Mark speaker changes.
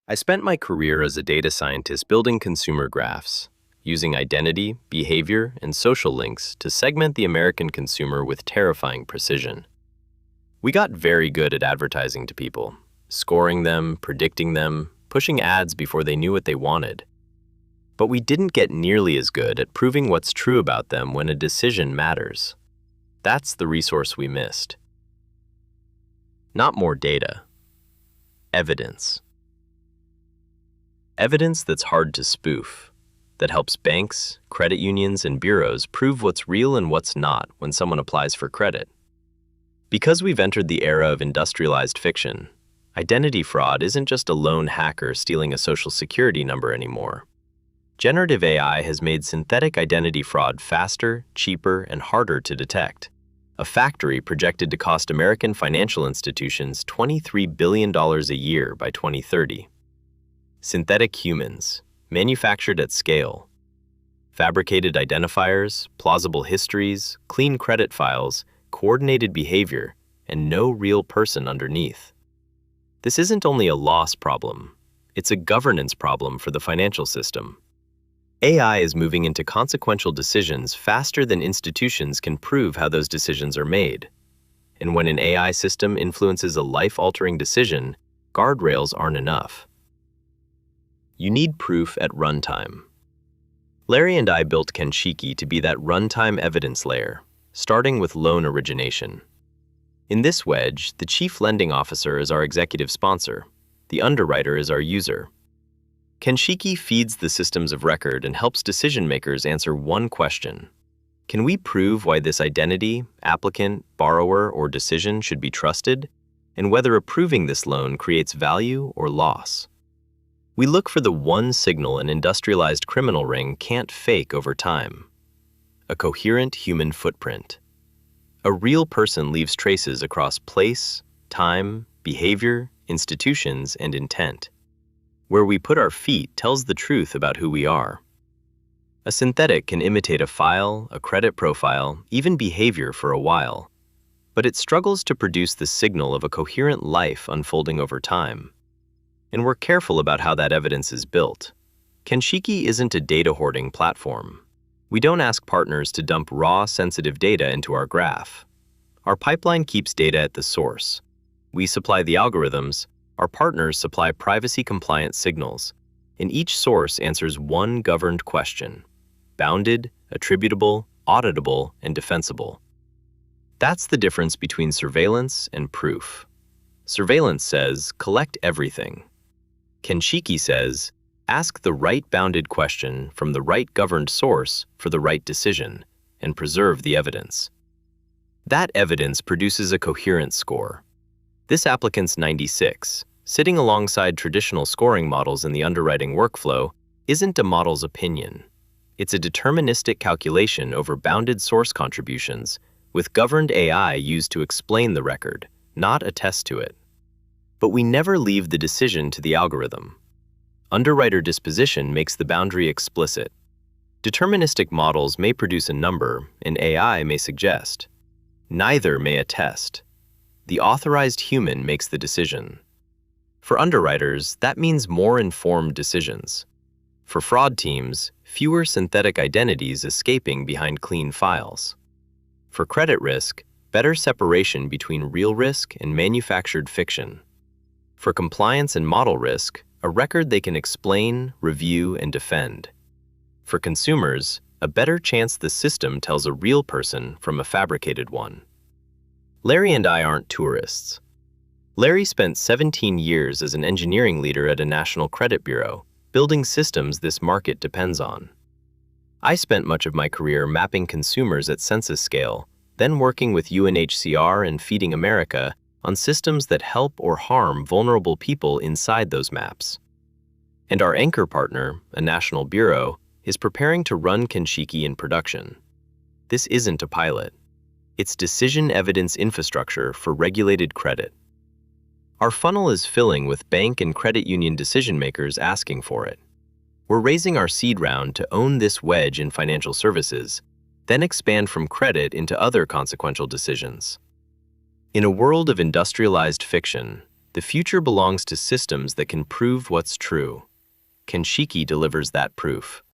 Speaker 1: I spent my career as a data scientist building consumer graphs, using identity, behavior, and social links to segment the American consumer with terrifying precision. We got very good at advertising to people, scoring them, predicting them, pushing ads before they knew what they wanted. But we didn't get nearly as good at proving what's true about them when a decision matters. That's the resource we missed. Not more data. Evidence. Evidence that's hard to spoof, that helps banks, credit unions, and bureaus prove what's real and what's not when someone applies for credit. Because we've entered the era of industrialized fiction, identity fraud isn't just a lone hacker stealing a social security number anymore. Generative AI has made synthetic identity fraud faster, cheaper, and harder to detect. A factory projected to cost American financial institutions $23 billion a year by 2030. Synthetic humans, manufactured at scale. Fabricated identifiers, plausible histories, clean credit files, coordinated behavior, and no real person underneath. This isn't only a loss problem, it's a governance problem for the financial system. AI is moving into consequential decisions faster than institutions can prove how those decisions are made. And when an AI system influences a life-altering decision, guardrails aren't enough. You need proof at runtime. Larry and I built Kenshiki to be that runtime evidence layer, starting with loan origination. In this wedge, the chief lending officer is our executive sponsor. The underwriter is our user. Kenshiki feeds the systems of record and helps decision-makers answer one question. Can we prove why this identity, applicant, borrower, or decision should be trusted, and whether approving this loan creates value or loss? We look for the one signal an industrialized criminal ring can't fake over time: a coherent human footprint. A real person leaves traces across place, time, behavior, institutions, and intent. Where we put our feet tells the truth about who we are. A synthetic can imitate a file, a credit profile, even behavior for a while, but it struggles to produce the signal of a coherent life unfolding over time. And we're careful about how that evidence is built. Kenshiki isn't a data hoarding platform. We don't ask partners to dump raw, sensitive data into our graph. Our pipeline keeps data at the source. We supply the algorithms. Our partners supply privacy-compliant signals, and each source answers one governed question: bounded, attributable, auditable, and defensible. That's the difference between surveillance and proof. Surveillance says, collect everything. Kenshiki says, ask the right bounded question from the right governed source for the right decision, and preserve the evidence. That evidence produces a coherent score. This applicant's 96, sitting alongside traditional scoring models in the underwriting workflow, isn't a model's opinion. It's a deterministic calculation over bounded source contributions, with governed AI used to explain the record, not attest to it. But we never leave the decision to the algorithm. Underwriter disposition makes the boundary explicit. Deterministic models may produce a number, and AI may suggest. Neither may attest. The authorized human makes the decision. For underwriters, that means more informed decisions. For fraud teams, fewer synthetic identities escaping behind clean files. For credit risk, better separation between real risk and manufactured fiction. For compliance and model risk, a record they can explain, review, and defend. For consumers, a better chance the system tells a real person from a fabricated one. Larry and I aren't tourists. Larry spent 17 years as an engineering leader at a national credit bureau, building systems this market depends on. I spent much of my career mapping consumers at census scale, then working with UNHCR and Feeding America on systems that help or harm vulnerable people inside those maps. And our anchor partner, a national bureau, is preparing to run Kenshiki in production. This isn't a pilot. It's decision evidence infrastructure for regulated credit. Our funnel is filling with bank and credit union decision makers asking for it. We're raising our seed round to own this wedge in financial services, then expand from credit into other consequential decisions. In a world of industrialized fiction, The future belongs to systems that can prove what's true. Kenshiki delivers that proof.